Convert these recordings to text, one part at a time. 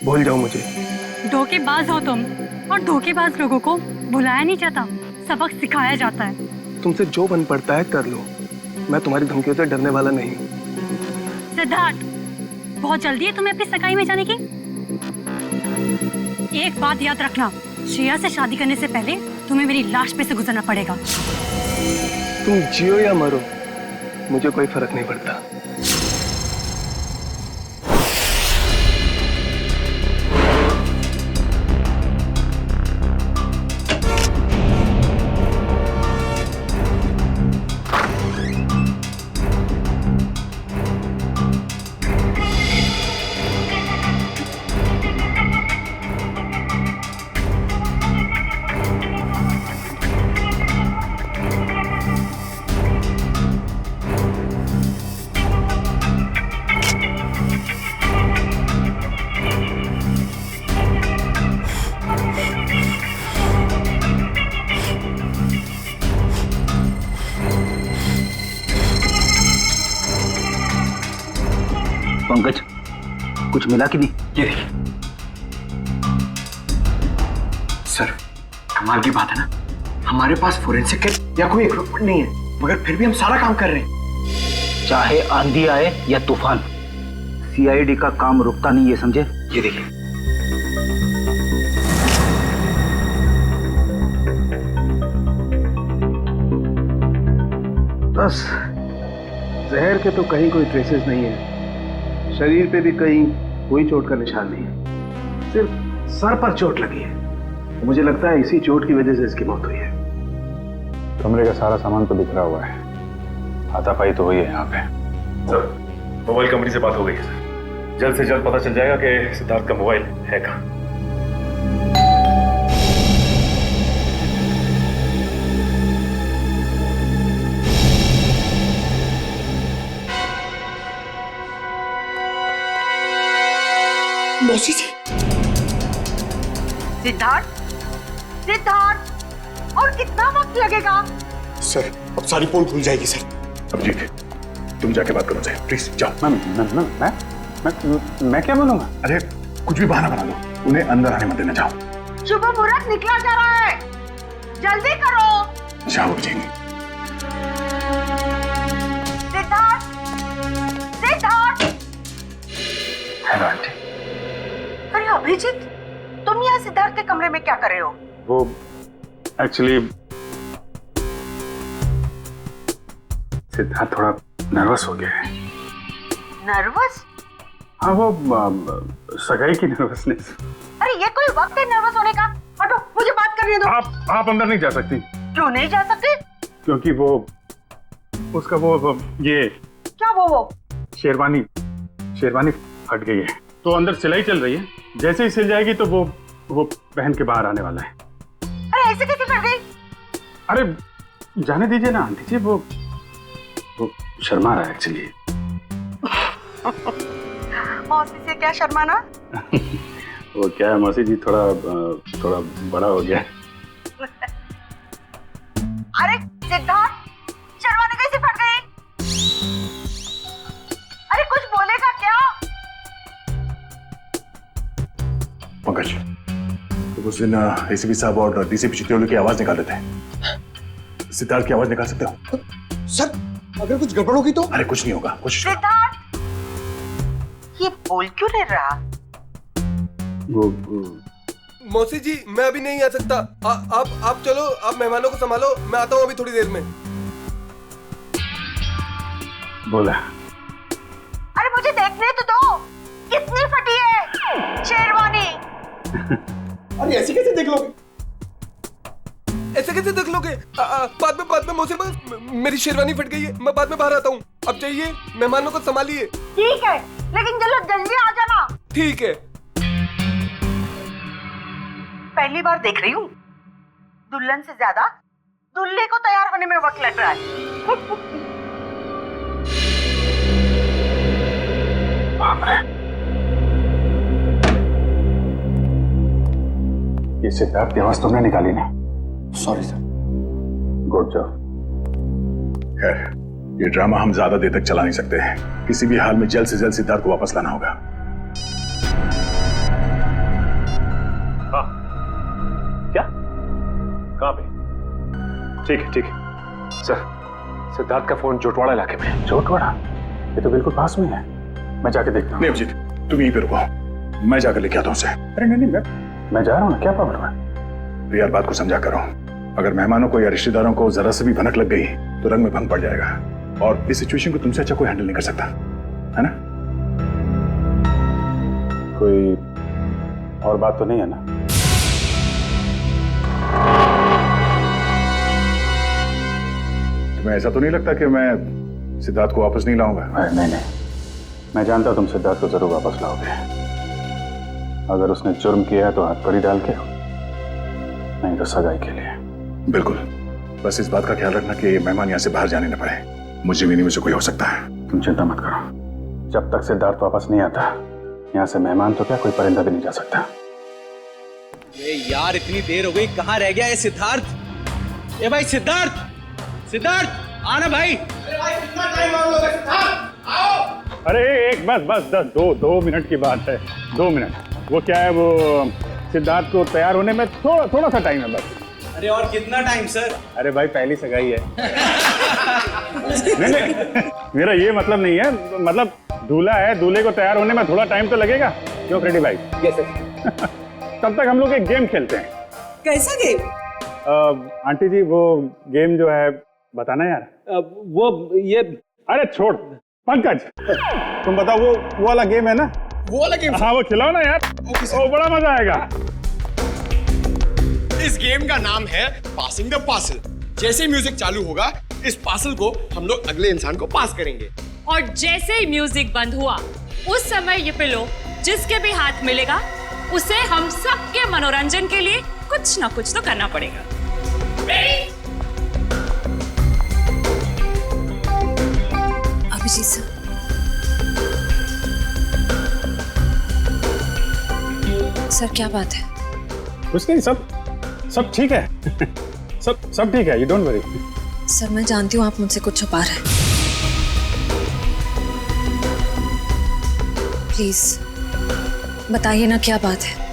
भूल जाओ मुझे। धोखेबाज हो तुम, और धोखेबाज लोगों को भुलाया नहीं जाता, सबक सिखाया जाता है। तुमसे जो बन पड़ता है कर लो, मैं तुम्हारी धमकियों से डरने वाला नहीं। सिद्धार्थ, बहुत जल्दी है तुम्हें अपनी सगाई में जाने की। एक बात याद रखना, श्रेया से शादी करने से पहले तुम्हें मेरी लाश पे से गुजरना पड़ेगा। तुम जियो या मरो, मुझे कोई फर्क नहीं पड़ता। पंकज, कुछ मिला कि नहीं? ये देखिए सर, कमाल की बात है ना, हमारे पास फोरेंसिक किट या कोई इक्विपमेंट नहीं है, मगर फिर भी हम सारा काम कर रहे हैं। चाहे आंधी आए या तूफान, सीआईडी का काम रुकता नहीं, ये समझे? ये देखिए, बस जहर के तो कहीं कोई ट्रेसेस नहीं है, शरीर पे भी कहीं कोई चोट का निशान नहीं है, सिर्फ सर पर चोट लगी है। मुझे लगता है इसी चोट की वजह से इसकी मौत हुई है। कमरे का सारा सामान तो बिखरा हुआ है, हाथापाई तो हुई है यहाँ पे। सर, मोबाइल कंपनी से बात हो गई है सर, जल्द से जल्द पता चल जाएगा कि सिद्धार्थ का मोबाइल है कहाँ। मौसी जी। सिद्धार्थ, सिद्धार्थ, और कितना वक्त लगेगा? सर, अब सारी पोल खुल जाएगी सर। अभिजीत, तुम जाके बात करो सर, प्लीज जाओ। मैं क्या बोलूंगा? अरे कुछ भी बहाना बना लो, उन्हें अंदर आने मत देना। जाओ। शुभ मुहूर्त निकला जा रहा है, जल्दी करो। जाओ जी। सिद्धार्थ, सिद्धार्थ। Hello aunty. अरे अभिजीत, तुम यहाँ सिद्धार्थ के कमरे में क्या कर रहे हो? वो एक्चुअली सिद्धार्थ थोड़ा नर्वस हो गया है। नर्वस? हाँ, वो सगाई की नर्वसनेस। अरे ये कोई वक्त है नर्वस होने का? हटो, मुझे बात करने दो। आप अंदर नहीं जा सकती। क्यों नहीं जा सकते? क्योंकि वो उसका वो ये क्या वो शेरवानी फट गई है, तो अंदर सिलाई चल रही है, जैसे ही सिल जाएगी तो वो पहन के बाहर आने वाला है। अरे ऐसे कैसे फट गई? अरे जाने दीजिए ना आंटी जी, वो शर्मा रहा है एक्चुअली। मौसी से क्या शर्माना? वो क्या है मौसी जी, थोड़ा बड़ा हो गया। अरे सिद्धार्थ, शर्मानी कैसे फट गई? अरे कुछ बोलेगा क्या? पंकज, तो उस दिन एसीपी साहब और डीसीपी चित्रोली की आवाज निकाल देते हैं, सिद्धार्थ की आवाज निकाल सकते हो? सर, अगर कुछ गड़बड़ होगी तो? अरे कुछ नहीं होगा, कोशिश करो। सिद्धार्थ, ये बोल क्यों नहीं रहा? मौसी जी, मैं अभी नहीं आ सकता। आप चलो, आप मेहमानों को संभालो, मैं आता हूँ अभी थोड़ी देर में। बोला। अरे मुझे देखने तो दो, कितनी फटी है शेरवानी। अरे ऐसे कैसे देख लोगे? ऐसे कैसे देख लोगे? बाद में मौसी, मेरी शेरवानी फट गई है, मैं बाद में बाहर आता हूँ। अब चाहिए, मेहमानों को संभालिए। ठीक है, लेकिन जल्दी आ जाना। ठीक है। पहली बार देख रही हूँ, दुल्हन से ज्यादा दूल्हे को तैयार होने में वक्त लग रहा है। बाप रे, ये सिद्धार्थ की आवाज तुमने निकाली ना? Sorry sir. Good job. खैर, ये ड्रामा हम ज्यादा देर तक चला नहीं सकते हैं, किसी भी हाल में जल्द से जल्द सिद्धार्थ को वापस लाना होगा। ठीक है, ठीक है। सर, सिद्धार्थ का फोन जोटवाड़ा इलाके में है। जोटवाड़ा? ये तो बिल्कुल पास में है। मैं जाके देखता हूँ। नहीं अभिजीत, तुम यहीं पे रुको, मैं जाकर लेके आता हूँ उसे। अरे नहीं, मैं जा रहा हूँ ना, क्या प्रॉब्लम है? तो यार बात को समझा करो, अगर मेहमानों को या रिश्तेदारों को जरा से भी भनक लग गई तो रंग में भंग पड़ जाएगा, और इस सिचुएशन को तुमसे अच्छा कोई हैंडल नहीं कर सकता, है ना? कोई और बात तो नहीं है ना? तुम्हें ऐसा तो नहीं लगता कि मैं सिद्धार्थ को वापस नहीं लाऊंगा? नहीं, मैं जानता हूं तुम सिद्धार्थ को जरूर वापस लाओगे। अगर उसने जुर्म किया है तो हाथ पर ही डाल के, नहीं तो सगाई के लिए। बिल्कुल, बस इस बात का ख्याल रखना कि मेहमान यहाँ से बाहर जाने न पाए। मुझे भी नहीं, मुझे कोई हो सकता है। तुम चिंता मत करो, जब तक सिद्धार्थ वापस नहीं आता यहाँ से मेहमान तो क्या, कोई परिंदा भी नहीं जा सकता। यार इतनी देर हो गई, कहाँ रह गया ये सिद्धार्थ? ए भाई सिद्धार्थ, सिद्धार्थ आना भाई। अरे भाई कितना टाइम लगेगा सिद्धार्थ, आओ। अरे एक बस 2 मिनट की बात है, 2 मिनट। वो क्या है, वो सिद्धार्थ को तैयार होने में थोड़ा सा टाइम है बस। अरे और कितना टाइम सर? अरे भाई पहली सगाई है। नहीं, मेरा ये मतलब नहीं है, मतलब दूल्हा है, दूल्हे को तैयार होने में थोड़ा टाइम तो लगेगा। क्यों फ्रेडी भाई? Yes sir. तब तक हम लोग एक गेम खेलते हैं। कैसा गेम? आंटी जी वो गेम जो है बताना यार। वो ये, अरे छोड़ पंकज, तुम बताओ वो वाला गेम है ना? वो वाला गेम? हाँ वो खिलाओ ना यार, वो बड़ा मजा आएगा। इस गेम का नाम है पासिंग द पार्सल। जैसे ही म्यूजिक चालू होगा, इस पार्सल को हम लोग अगले इंसान को पास करेंगे। और जैसे ही म्यूजिक बंद हुआ, उस समय ये पिलो जिसके भी हाथ मिलेगा उसे हम सबके मनोरंजन के लिए कुछ ना कुछ तो करना पड़ेगा। अभिजीत सर, सर क्या बात है? कुछ नहीं, सब ठीक है। सब ठीक है, यू डोंट वरी। सर मैं जानती हूँ आप मुझसे कुछ छुपा रहे हैं, प्लीज बताइए ना क्या बात है।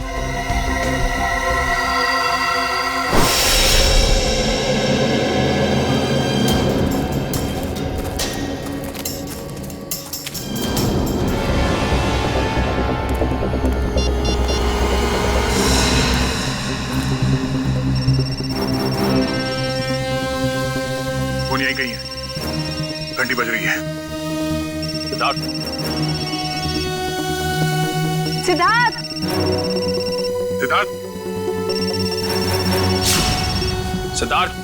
फोन यहीं कहीं है, घंटी बज रही है। सिद्धार्थ, सिद्धार्थ, सिद्धार्थ, सिद्धार्थ,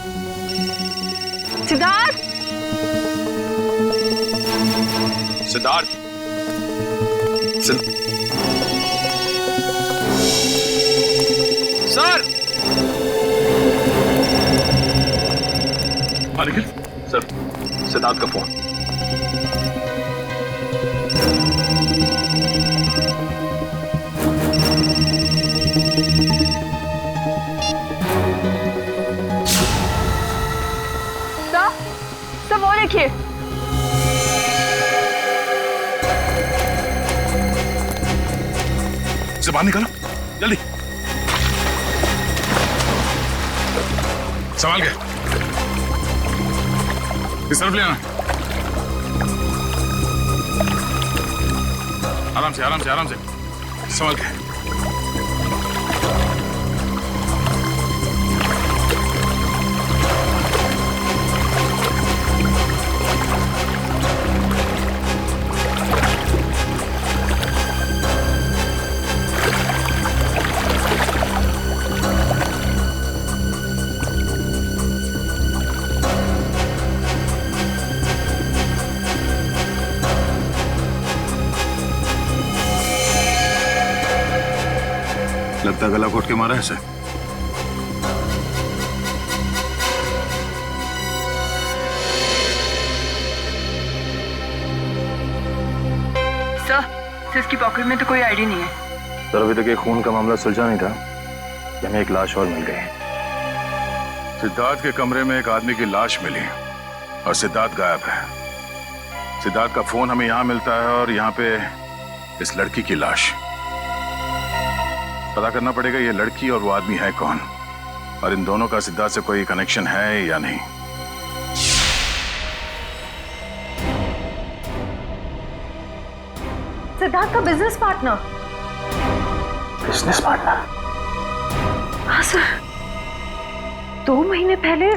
सिद्धार्थ, सिद्धार्थ, सर निखिल सर, सिद्धार्थ का फोन। सर वो देखिए। से बाहर निकालो जल्दी, संभाल के इस तरफ ले आना। आराम से, आराम से, आराम से, संभाल के। लगता गला घोट के मारा है सर। सर इसकी पॉकेट में तो कोई आईडी नहीं है। सर अभी तक ये खून का मामला सुलझा नहीं था कि हमें एक लाश और मिल गई। सिद्धार्थ के कमरे में एक आदमी की लाश मिली और सिद्धार्थ गायब है। सिद्धार्थ का फोन हमें यहाँ मिलता है और यहाँ पे इस लड़की की लाश। पता करना पड़ेगा ये लड़की और वो आदमी है कौन। और इन दोनों का सिद्धार्थ से कोई कनेक्शन है या नहीं। सिद्धार्थ का बिजनेस पार्टनर। Business partner? हाँ सर, 2 महीने पहले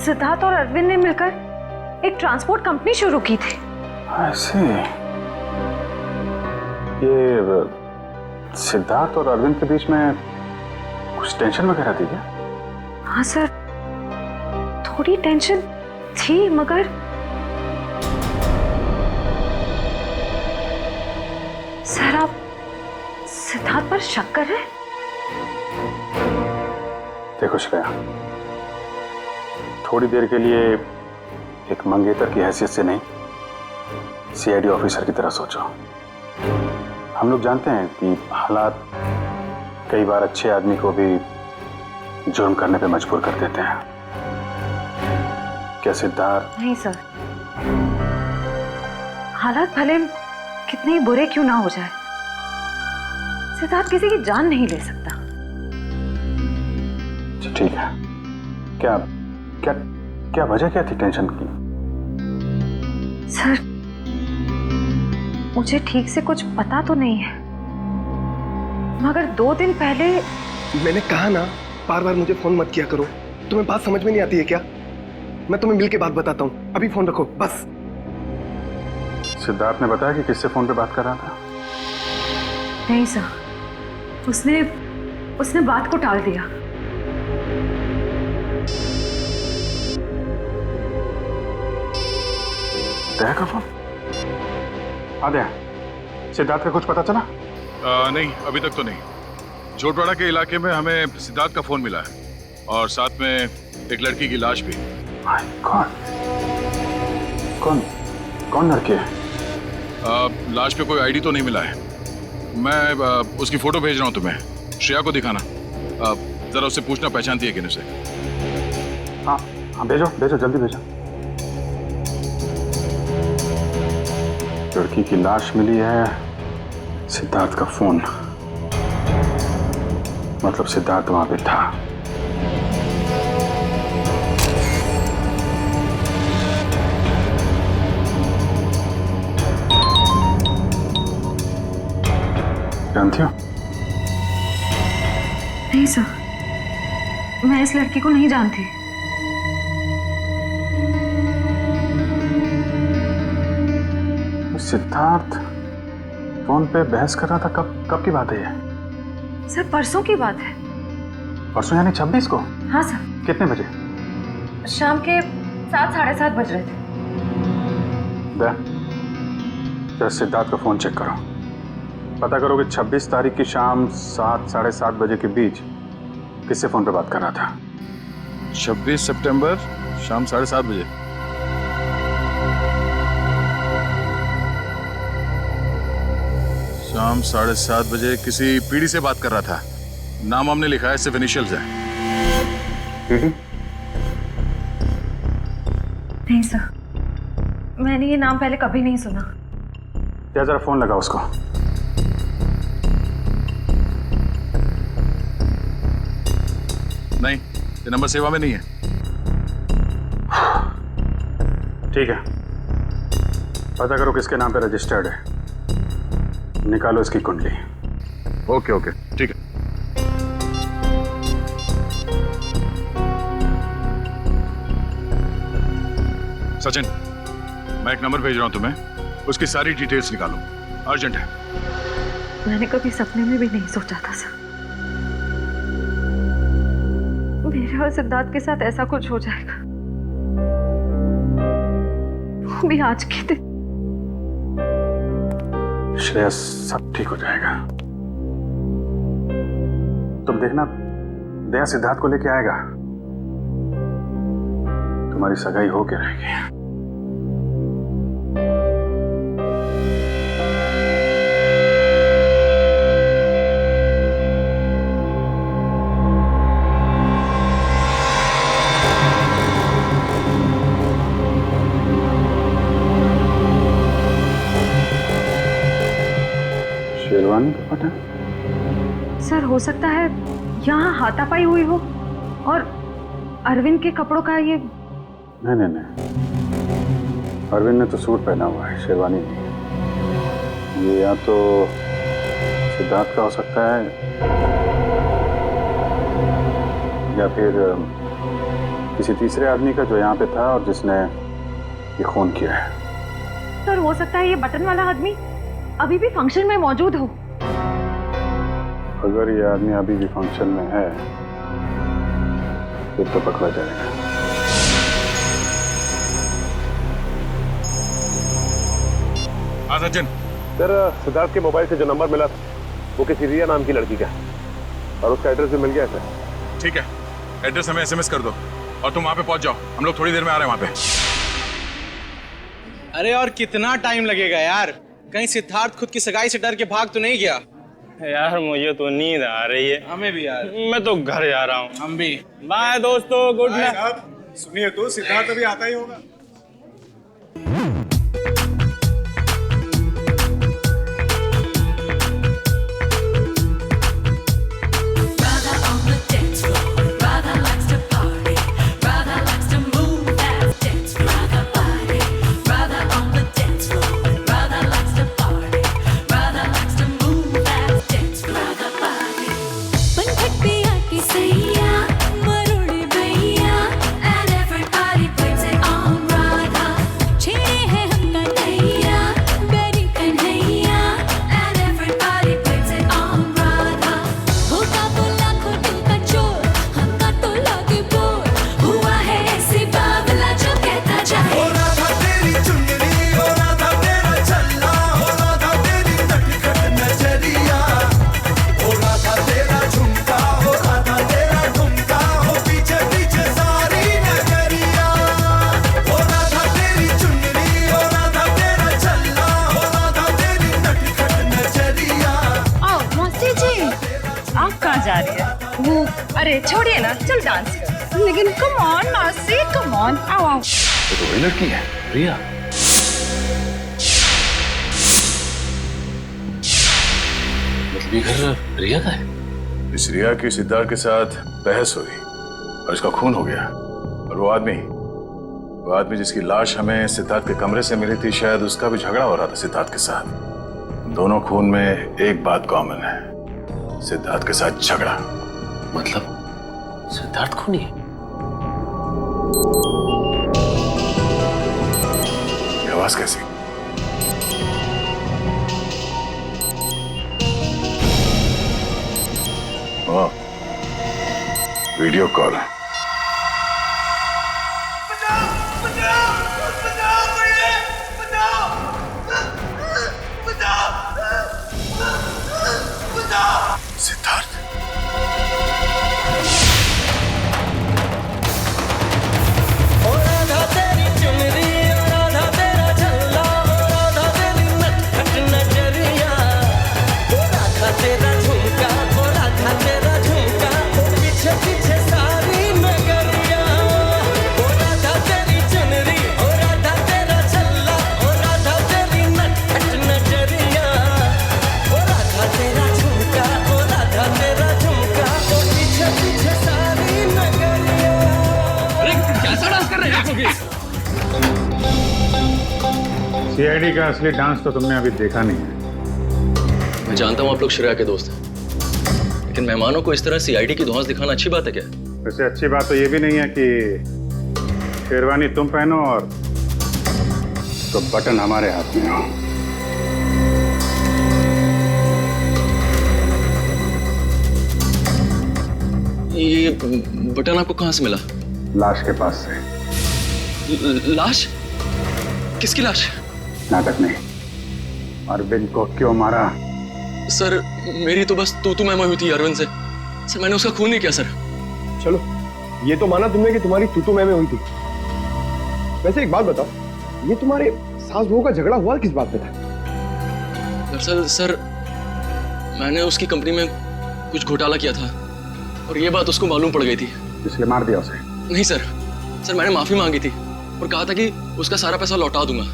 सिद्धार्थ और अरविंद ने मिलकर एक ट्रांसपोर्ट कंपनी शुरू की थी। ऐसे ये सिद्धार्थ और अरविंद के बीच में कुछ टेंशन वगैरह थी क्या? हाँ सर, थोड़ी टेंशन थी, मगर सर आप सिद्धार्थ पर शक कर रहे हैं? देखो श्रेया, थोड़ी देर के लिए एक मंगेतर की हैसियत से नहीं, सीआईडी ऑफिसर की तरह सोचो। हम लोग जानते हैं कि हालात कई बार अच्छे आदमी को भी जुर्म करने पे मजबूर कर देते हैं। क्या सिद्धार्थ? नहीं सर, हालात भले कितने ही बुरे क्यों ना हो जाए, सिद्धार्थ किसी की जान नहीं ले सकता। ठीक है, क्या क्या क्या वजह क्या थी टेंशन की? सर मुझे ठीक से कुछ पता तो नहीं है, मगर 2 दिन पहले मैंने कहा ना, बार बार मुझे फोन मत किया करो। तुम्हें बात समझ में नहीं आती है क्या? मैं तुम्हें मिल के बात बताता हूँ, अभी फोन रखो बस। सिद्धार्थ ने बताया कि किससे फोन पे बात कर रहा था? नहीं सर, उसने बात को टाल दिया। दया का फोन? आदया, सिद्धार्थ का कुछ पता चला? नहीं, अभी तक तो नहीं। जोटवाड़ा के इलाके में हमें सिद्धार्थ का फोन मिला है और साथ में एक लड़की की लाश भी। कौन कौन लड़की है? लाश पे कोई आईडी तो नहीं मिला है। मैं उसकी फोटो भेज रहा हूँ तुम्हें, श्रेया को दिखाना। जरा उससे पूछना पहचानती है कि नहीं उसे। हाँ हाँ, भेजो भेजो, जल्दी भेजो। लड़की की लाश मिली है, सिद्धार्थ का फोन, मतलब सिद्धार्थ वहां पे था। जानती हो? नहीं सर, मैं इस लड़की को नहीं जानती। सिद्धार्थ फोन पे बहस कर रहा था, कब की बात है ये? सर परसों की बात है। परसों यानी 26 को? हाँ सर। कितने बजे? शाम के 7, साढ़े 7 बज रहे थे। जरा सिद्धार्थ का फोन चेक करो, पता करो कि 26 तारीख की शाम 7, साढ़े 7 बजे के बीच किससे फोन पे बात कर रहा था। 26 सितंबर शाम 7:30 बजे। शाम 7:30 बजे किसी पीढ़ी से बात कर रहा था। नाम हमने लिखा है, सिर्फ इनिशियल्स है। पीढ़ी? नहीं सर, मैंने ये नाम पहले कभी नहीं सुना। क्या जरा फोन लगा उसको। नहीं, ये नंबर सेवा में नहीं है। ठीक है, पता करो किसके नाम पे रजिस्टर्ड है, निकालो इसकी कुंडली। ओके ओके, ठीक है। सचिन, मैं एक नंबर भेज रहा हूं तुम्हें, उसकी सारी डिटेल्स निकालो, अर्जेंट है। मैंने कभी सपने में भी नहीं सोचा था सर, मेरे और सिद्धार्थ के साथ ऐसा कुछ हो जाएगा, वो भी आज के दिन। श्रेया, सब ठीक हो जाएगा, तुम देखना। दया सिद्धार्थ को लेके आएगा, तुम्हारी सगाई होके रहेगी। शेरवानी का पता? सर हो सकता है यहाँ हाथापाई हुई हो, और अरविंद के कपड़ों का ये नहीं, अरविंद ने तो सूट पहना हुआ है, शेरवानी नहीं। ये या तो सिद्धार्थ का हो सकता है या फिर किसी तीसरे आदमी का जो यहाँ पे था और जिसने ये खून किया है। सर हो सकता है ये बटन वाला आदमी अभी भी फंक्शन में मौजूद हो। अगर ये आदमी अभी भी फंक्शन में है फिर तो पकड़ा जाएगा। हाँ सचिन। सर सिद्धार्थ के मोबाइल से जो नंबर मिला था वो किसी रिया नाम की लड़की का और उसका एड्रेस भी मिल गया सर। ठीक है, एड्रेस हमें SMS कर दो और तुम वहां पे पहुंच जाओ। हम लोग थोड़ी देर में आ रहे हैं वहां पे। अरे और कितना टाइम लगेगा यार? कहीं सिद्धार्थ खुद की सगाई से डर के भाग तो नहीं गया? यार मुझे तो नींद आ रही है। हमें भी यार। मैं तो घर जा रहा हूँ। हम भी। बाय दोस्तों, गुड नाइट। सुनिए तो सिद्धार्थ अभी आता ही होगा। अरे छोड़िए ना, चल डांस कर। लेकिन come on Nasi, come on, आओ आओ। ये तो वही लड़की है, रिया। मतलब ये घर रिया का है? इस रिया की सिद्धार्थ के साथ बहस हुई और इसका खून हो गया। और वो आदमी जिसकी लाश हमें सिद्धार्थ के कमरे से मिली थी, शायद उसका भी झगड़ा हो रहा था सिद्धार्थ के साथ। दोनों खून में एक बात कॉमन है, सिद्धार्थ के साथ झगड़ा। मतलब सिद्धार्थ खूनी है? ये आवाज कैसी? ओह, वीडियो कॉल। सिद्धार्थ सीआईडी का असली डांस तो तुमने अभी देखा नहीं है। मैं जानता हूँ आप लोग श्रेया के दोस्त हैं, लेकिन मेहमानों को इस तरह सीआईडी की धौंस दिखाना अच्छी बात है क्या? वैसे अच्छी बात तो ये भी नहीं है कि शेरवानी तुम पहनो और तो बटन हमारे हाथ में हो। ये बटन आपको कहाँ से मिला? लाश के पास से। लाश? किसकी लाश? नाटक नहीं। अरविंद को क्यों मारा? सर मेरी तो बस तू मैं हुई थी अरविंद से। सर मैंने उसका खून नहीं किया सर। चलो ये तो माना तुमने कि तुम्हारी तू मैं हुई थी। वैसे एक बात बताओ, ये तुम्हारे सास बहू का झगड़ा हुआ किस बात पे था? दरअसल सर मैंने उसकी कंपनी में कुछ घोटाला किया था और ये बात उसको मालूम पड़ गई थी, इसलिए मार दिया उसे? नहीं सर, मैंने माफी मांगी थी और कहा था कि उसका सारा पैसा लौटा दूंगा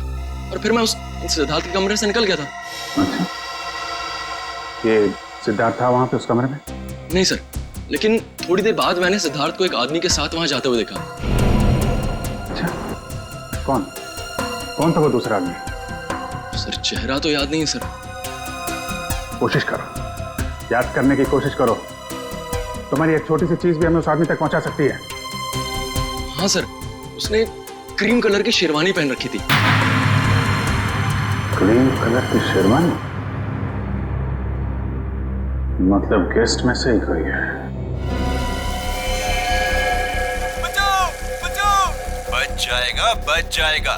और फिर मैं उस सिद्धार्थ के कमरे से निकल गया था। अच्छा, ये सिद्धार्थ था वहां पे उस कमरे में? नहीं सर, लेकिन थोड़ी देर बाद मैंने सिद्धार्थ को एक आदमी के साथ वहां जाते हुए देखा। अच्छा, कौन कौन था वो दूसरा आदमी? सर चेहरा तो याद नहीं सर। कोशिश करो, याद करने की कोशिश करो। तुम्हारी एक छोटी सी चीज भी हमें उस आदमी तक पहुंचा सकती है। हाँ सर, उसने क्रीम कलर की शेरवानी पहन रखी थी। क्रीम कलर की शेरवानी? मतलब गेस्ट में से ही कोई है। बच जाएगा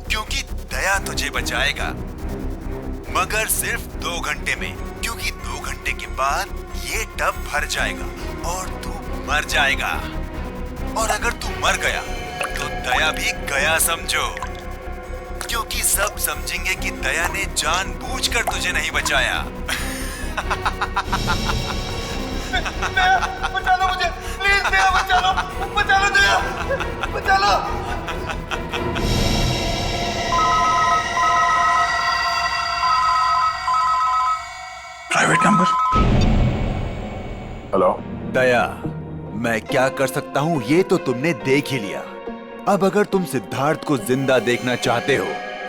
क्योंकि दया तुझे बचाएगा, मगर सिर्फ 2 घंटे में, क्योंकि 2 घंटे के बाद ये टब भर जाएगा और तू मर जाएगा। और अगर तू मर गया तो दया भी गया समझो, क्योंकि सब समझेंगे कि दया ने जानबूझकर तुझे नहीं बचाया। बचा लो मुझे, प्लीज दया, बचा लो दया, बचा लो। Private number. हेलो दया, मैं क्या कर सकता हूँ ये तो तुमने देख ही लिया। अब अगर तुम सिद्धार्थ को जिंदा देखना चाहते हो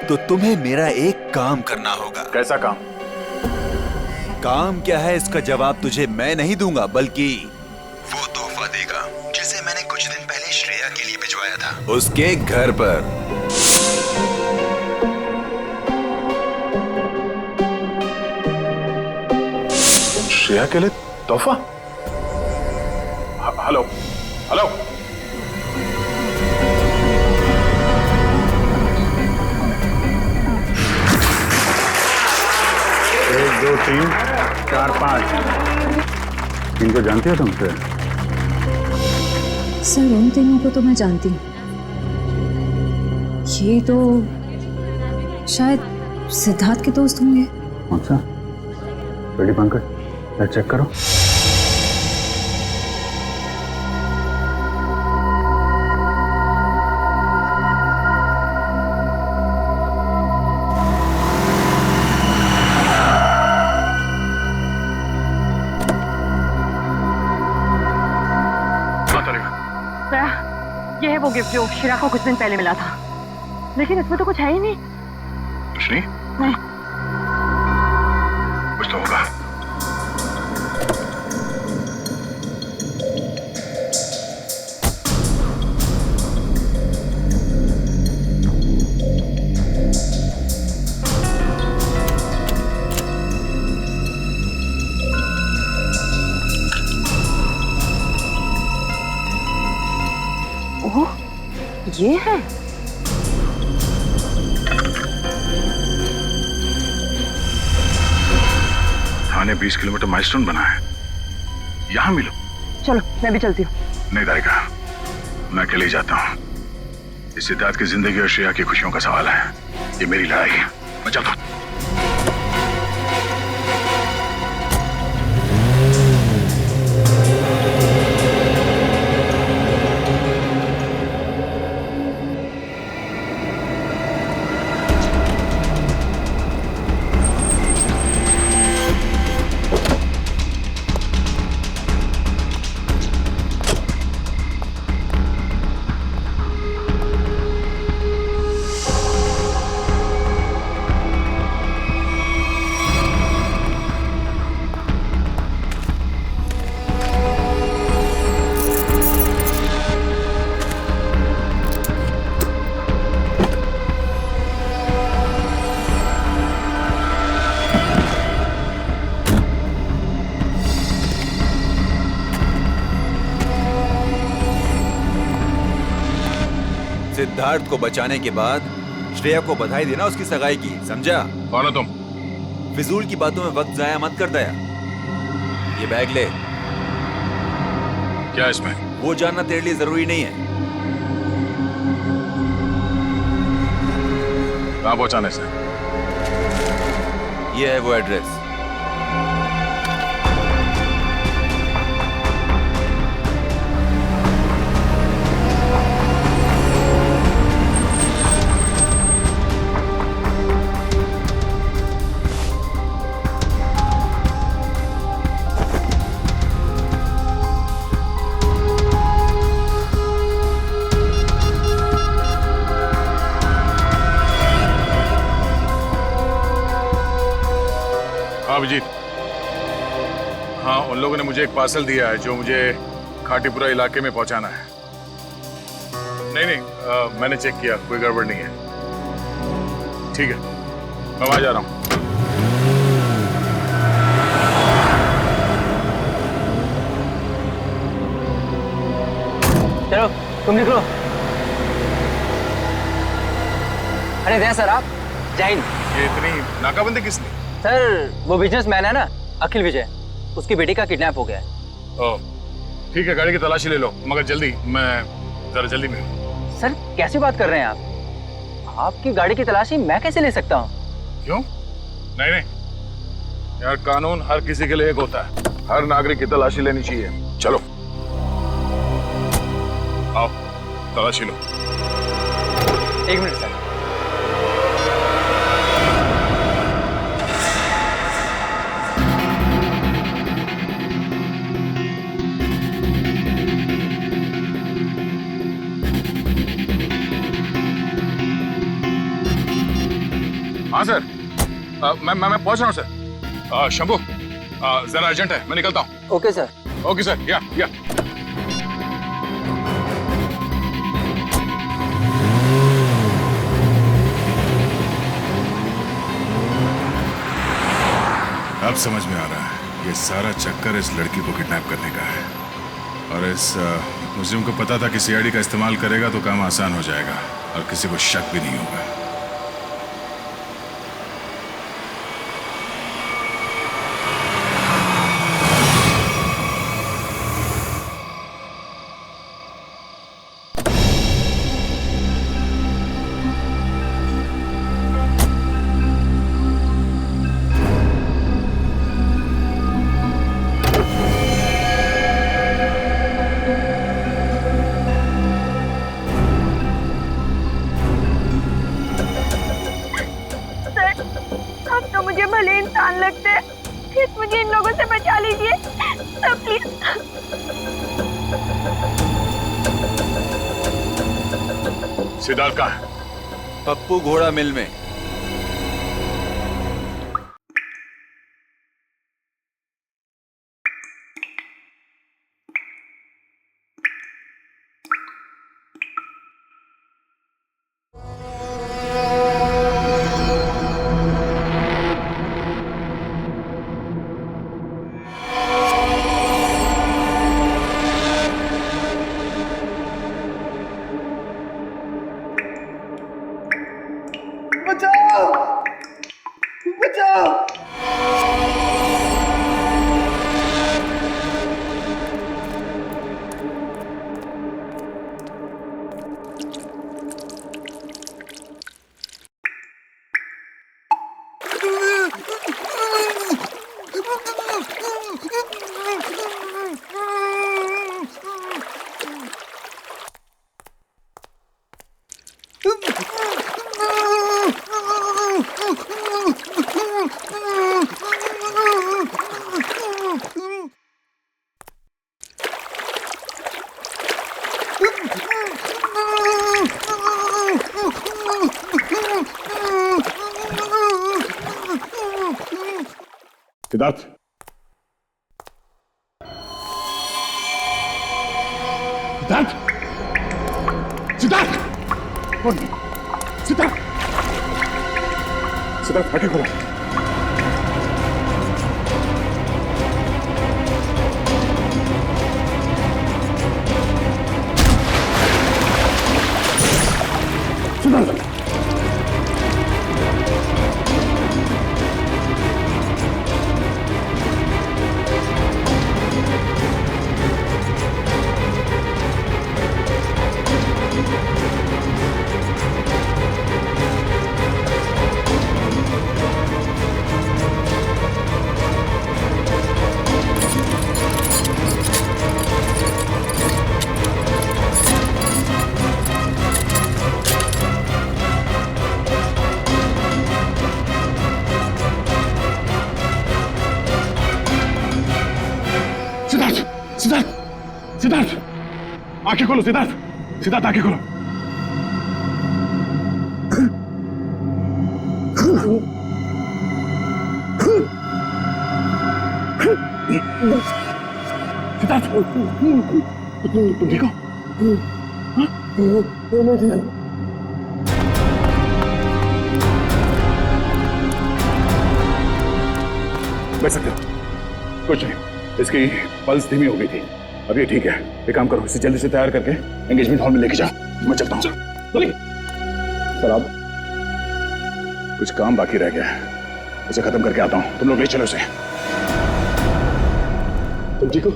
तो तुम्हें मेरा एक काम करना होगा। कैसा काम? काम क्या है इसका जवाब तुझे मैं नहीं दूंगा, बल्कि वो तोहफा देगा जिसे मैंने कुछ दिन पहले श्रेया के लिए भिजवाया था उसके घर पर। श्रेया के लिए तोहफा? Hello hello, 1 2 3 4 5। इनको जानती हो तुम? सर उन तीनों को तो मैं जानती हूँ। ये तो शायद सिद्धार्थ के दोस्त होंगे। अच्छा, रेडी पंकज, चेक करो। ये है वो गिफ्ट जो शिरा को कुछ दिन पहले मिला था, लेकिन इसमें तो कुछ है ही नहीं। कुछ नहीं? नहीं। कुछ तो होगा। ओह, ये है। थाने 20 किलोमीटर माइलस्टोन बना है, यहाँ मिलो। चलो मैं भी चलती हूँ। नहीं दारिका, मैं अकेले ही जाता हूँ। इस सिद्धार्थ की जिंदगी और श्रेया की खुशियों का सवाल है। ये मेरी लड़ाई है, मैं चलता हूँ। सिद्धार्थ को बचाने के बाद श्रेया को बधाई देना उसकी सगाई की, समझा? कौन हो तुम? फिजूल की बातों में वक्त जाया मत कर दया। ये बैग ले। क्या इसमें? वो जानना तेरे लिए जरूरी नहीं है। कहाँ पहुंचाने से? ये है वो एड्रेस। सुजीत, हाँ उन लोगों ने मुझे एक पार्सल दिया है जो मुझे खाटीपुरा इलाके में पहुंचाना है। नहीं, मैंने चेक किया, कोई गड़बड़ नहीं है। ठीक है, मैं वहां जा रहा हूं। चलो तुम निकलो। अरे दया सर, आप जय हिंद। ये इतनी नाकाबंदी किस लिए? सर वो बिजनेसमैन है ना अखिल विजय, उसकी बेटी का किडनैप हो गया है। ओह ठीक है, गाड़ी की तलाशी ले लो, मगर जल्दी, मैं जरा जल्दी में हूं। सर कैसी बात कर रहे हैं आप? आपकी गाड़ी की तलाशी मैं कैसे ले सकता हूँ? क्यों? नहीं यार, कानून हर किसी के लिए एक होता है, हर नागरिक की तलाशी लेनी चाहिए। चलो आओ तलाशी लो। एक मिनट सर। हाँ सर, मैं पहुंच रहा हूँ सर। शंभू, जरा अर्जेंट है, मैं निकलता हूँ। Okay sir. ओके सर, या अब समझ में आ रहा है, ये सारा चक्कर इस लड़की को किडनैप करने का है। और इस मुस्लिम को पता था कि सीआईडी का इस्तेमाल करेगा तो काम आसान हो जाएगा और किसी को शक भी नहीं होगा। मुझे इन लोगों से बचा लीजिए प्लीज। सिद्धार्थ कहाँ है? पप्पू घोड़ा मिल में। सिद्धार्थ, सिद्धार्थ, सिद्धार्थ, सिद्धार्थ, सिद्धार्थ आगे खोलो। सिद्धार्थ, सिद्धार्थ आंखें खोलो। सिद्धार्थ, सिद्धार्थ आंखें खोलो। सिद्धार्थ, तुम ठीक हो? बैठ सकते हो? कुछ नहीं, इसकी पल्स धीमी हो गई थी, अब ये ठीक है। एक काम करो, इसे जल्दी से तैयार करके एंगेजमेंट हॉल में लेके जाओ, मैं चलता हूँ। सर आप, कुछ काम बाकी रह गया है, उसे खत्म करके आता हूँ, तुम लोग ले चलो उसे। तुम ठीक हो?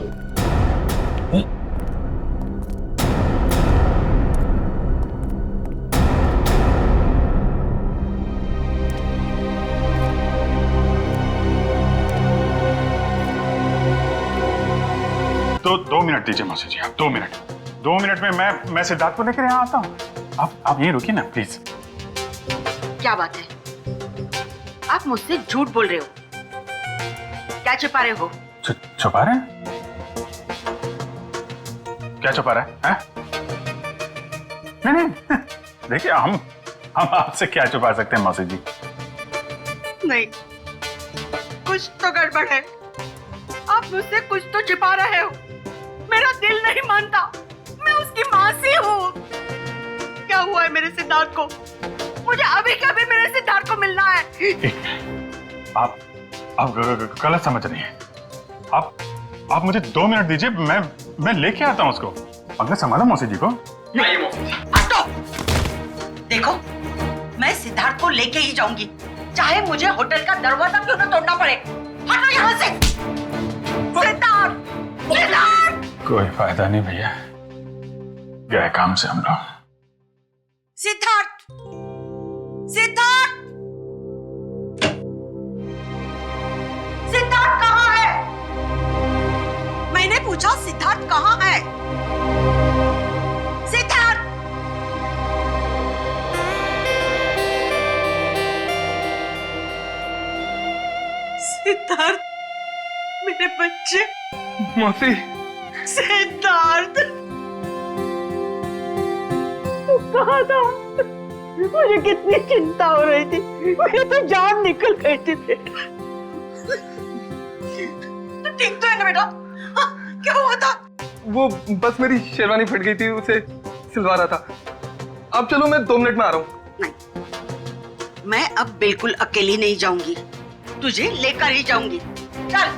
तो 2 मिनट दीजिए मौसी जी, आप 2 मिनट। 2 मिनट में मैं सिद्धार्थ को लेकर यहाँ आता हूँ। आप यहीं रुकिए ना प्लीज। क्या बात है, आप मुझसे झूठ बोल रहे हो? क्या छुपा रहे हो? छुपा रहे हैं? क्या छुपा रहा है? नहीं, देखिए हम आपसे क्या छुपा सकते हैं मौसी जी? नहीं, कुछ तो गड़बड़ है। आप मुझसे कुछ तो छिपा रहे हो। मेरा दिल नहीं मानता, मैं उसकी मौसी हूँ। क्या हुआ है मेरे सिद्धार्थ को? मुझे अभी के अभी मेरे सिद्धार्थ को मिलना है। आप गलत समझ रही हैं। आप मुझे 2 मिनट दीजिए, मैं लेके आता हूँ उसको। अगर संभालो मौसी जी को। हटो। देखो, मैं सिद्धार्थ को लेके ही जाऊंगी, चाहे मुझे होटल का दरवाजा क्यों न तोड़ना पड़े। हटो यहाँ से। सिद्धार्थ, सिद्धार्थ। कोई फायदा नहीं भैया, गए काम से हम लोग। सिद्धार्थ, सिद्धार्थ, सिद्धार्थ कहाँ है? मैंने पूछा सिद्धार्थ कहाँ है? सिद्धार्थ, सिद्धार्थ, मेरे बच्चे। मौसी। सिद्धार्थ, तू कहाँ था? मुझे कितनी चिंता हो रही थी, मेरी तो जान निकल गई थी बेटा। तू ठीक तो है ना बेटा? क्या हुआ था? वो बस मेरी शेरवानी फट गई थी, उसे सिलवा रहा था। अब चलो, मैं 2 मिनट में आ रहा हूँ। नहीं, मैं अब बिल्कुल अकेली नहीं जाऊंगी, तुझे लेकर ही जाऊंगी। चल।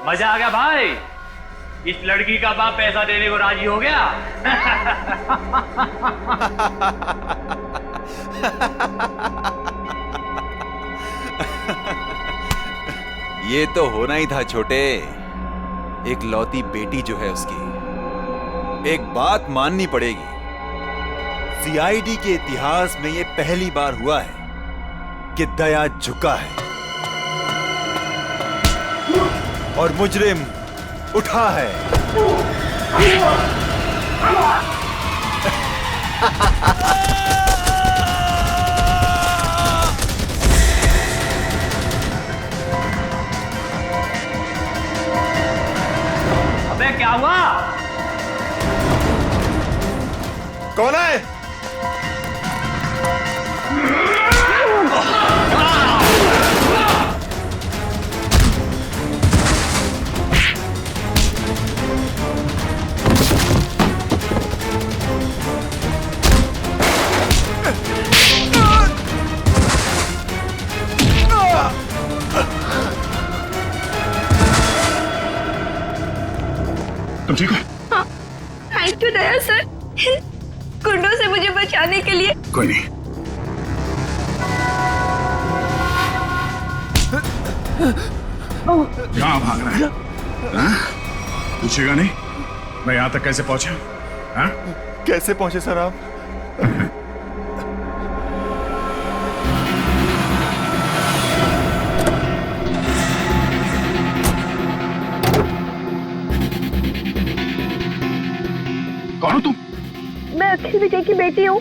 मजा आ गया भाई, इस लड़की का बाप पैसा देने को राजी हो गया। ये तो होना ही था छोटे, एक लौती बेटी जो है उसकी। एक बात माननी पड़ेगी, सीआईडी के इतिहास में ये पहली बार हुआ है कि दया झुका है और मुजरिम उठा है। अबे क्या हुआ? कौन है? तुम ठीक हो? हाँ, थैंक यू दया सर, गुंडों से मुझे बचाने के लिए। कोई नहीं। कहाँ भाग रहा है? पूछेगा नहीं मैं यहाँ तक कैसे पहुंचा? कैसे पहुंचे सर आप? कौन हो तुम? मैं अखिल विजय की बेटी हूँ,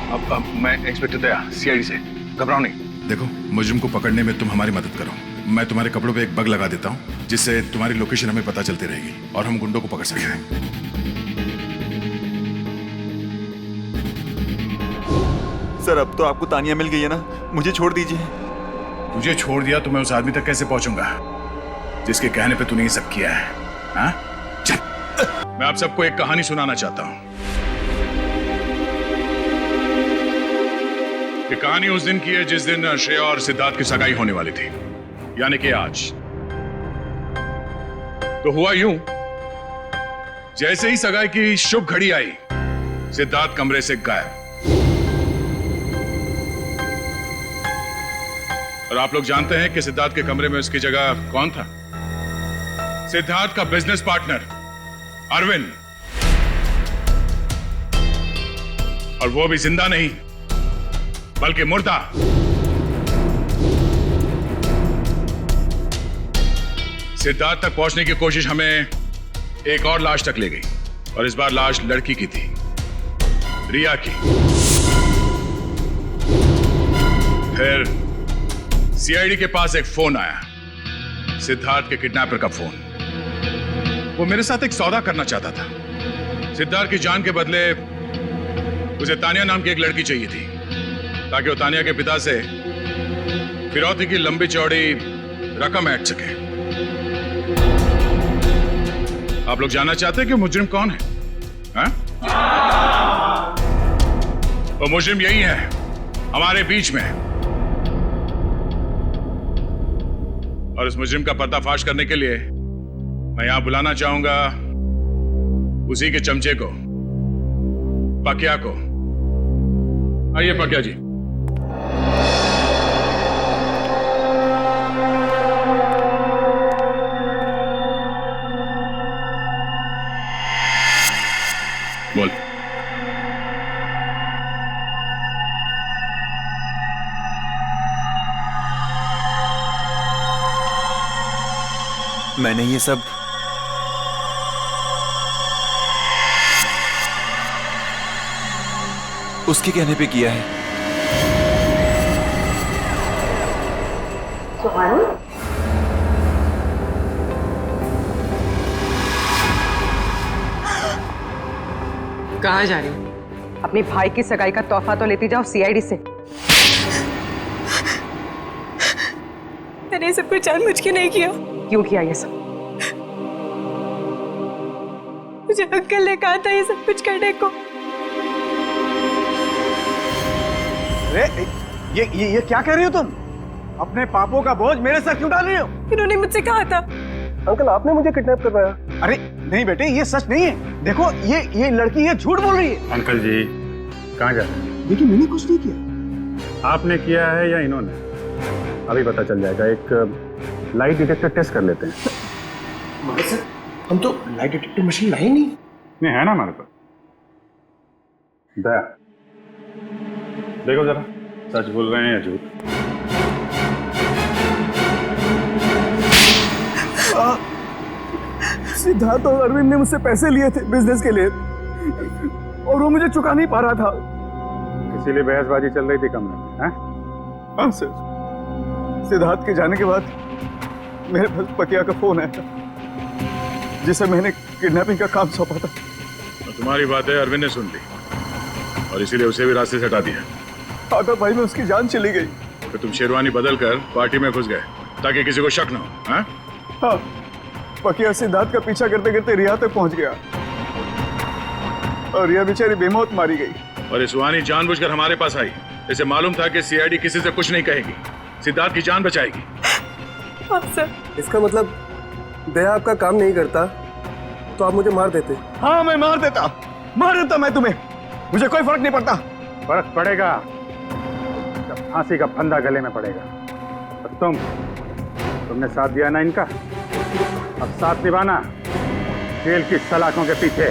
अब मैं इंस्पेक्टर दया, सीआईडी से। घबराओ नहीं। देखो, मुजरिम को पकड़ने में तुम हमारी मदद करो। मैं तुम्हारे कपड़ों पे एक बग लगा देता हूँ, जिससे तुम्हारी लोकेशन हमें पता चलती रहेगी और हम गुंडों को पकड़ सकेंगे। सर, अब तो आपको तानिया मिल गई है ना, मुझे छोड़ दीजिए। तुझे छोड़ दिया तो मैं उस आदमी तक कैसे पहुंचूंगा जिसके कहने पे तूने ये सब किया है? हाँ? चल। मैं आप सबको एक कहानी सुनाना चाहता हूं। ये कहानी उस दिन की है जिस दिन श्रेया और सिद्धार्थ की सगाई होने वाली थी, यानी कि आज। तो हुआ यूं, जैसे ही सगाई की शुभ घड़ी आई, सिद्धार्थ कमरे से गायब। और आप लोग जानते हैं कि सिद्धार्थ के कमरे में उसकी जगह कौन था? सिद्धार्थ का बिजनेस पार्टनर अरविंद। और वो भी जिंदा नहीं बल्कि मुर्दा। सिद्धार्थ तक पहुंचने की कोशिश हमें एक और लाश तक ले गई, और इस बार लाश लड़की की थी, रिया की। फिर सीआईडी के पास एक फोन आया, सिद्धार्थ के किडनैपर का फोन। वो मेरे साथ एक सौदा करना चाहता था। सिद्धार्थ की जान के बदले उसे तानिया नाम की एक लड़की चाहिए थी, ताकि वो तानिया के पिता से फिरौती की लंबी चौड़ी रकम ऐंठ सके। आप लोग जानना चाहते हैं कि मुजरिम कौन है? हाँ? वो मुजरिम यही है, हमारे बीच में। और इस मुजरिम का पर्दाफाश करने के लिए मैं यहां बुलाना चाहूंगा उसी के चमचे को, पकिया को। आइए पकिया जी। बोल। मैंने ये सब उसके कहने पे किया है। कहाँ जा रही? अपनी भाई की सगाई का तोहफा तो लेती जाओ सीआईडी से। मैंने ये सब कुछ जानबूझ के नहीं किया। क्यों किया ये सब? मुझे अंकल ने कहा था ये सब कुछ करने को। अरे ये क्या कह रही हो तुम? अपने पापों का बोझ मेरे सर क्यों डाल रही हो? इन्होंने मुझसे कहा था। अंकल, आपने मुझे किडनैप करवाया। अरे नहीं बेटे, ये सच नहीं है। देखो, ये लड़की ये झूठ बोल रही है। अंकल जी, कहाँ जा रहे हैं? देखिए, मैंने कुछ नहीं किया। आपने किया है या इन्होंने? अभी पता चल जाएगा। एक लाइट डिटेक्टर टेस्ट कर लेते हैं। मगर सर, हम तो लाइट डिटेक्टर मशीन लाए नहीं। नहीं है ना हमारे पास। दया, देखो जरा, सच बोल रहे हैं या झूठ? सिद्धार्थ और अरविंद ने मुझसे पैसे लिए थे बिजनेस के लिए, और वो मुझे चुका नहीं पा रहा था। इसीलिए बहसबाजी चल रही थी कमरे में, हैं? हाँ सर। सिद्धार्थ के जाने के बाद मेरे पास पकिया का फोन आया था, जिसे मैंने किडनैपिंग का काम सौंपा था। और तुम्हारी बातें अरविंद ने सुन ली और इसीलिए उसे भी रास्ते से हटा दिया। आधा भाई में उसकी जान चली गई। तो तुम शेरवानी बदल कर पार्टी में घुस गए ताकि किसी को शक न हो। हाँ? हाँ, पकिया सिद्धार्थ का पीछा करते करते रिया तक पहुंच गया, और रिया बेचारी बेमौत मारी गई। और ये सुहानी जानबूझकर हमारे पास आई। इसे मालूम था कि सीआईडी किसी से कुछ नहीं कहेगी, सिद्धार्थ की जान बचाएगी। हाँ सर। इसका मतलब दया आपका काम नहीं करता तो आप मुझे मार देते? हाँ, मैं मार देता मैं तुम्हें। मुझे कोई फर्क नहीं पड़ता। फर्क पड़ेगा जब फांसी का फंदा गले में पड़ेगा। और तुमने साथ दिया ना इनका, अब साथ निभाना जेल की सलाखों के पीछे।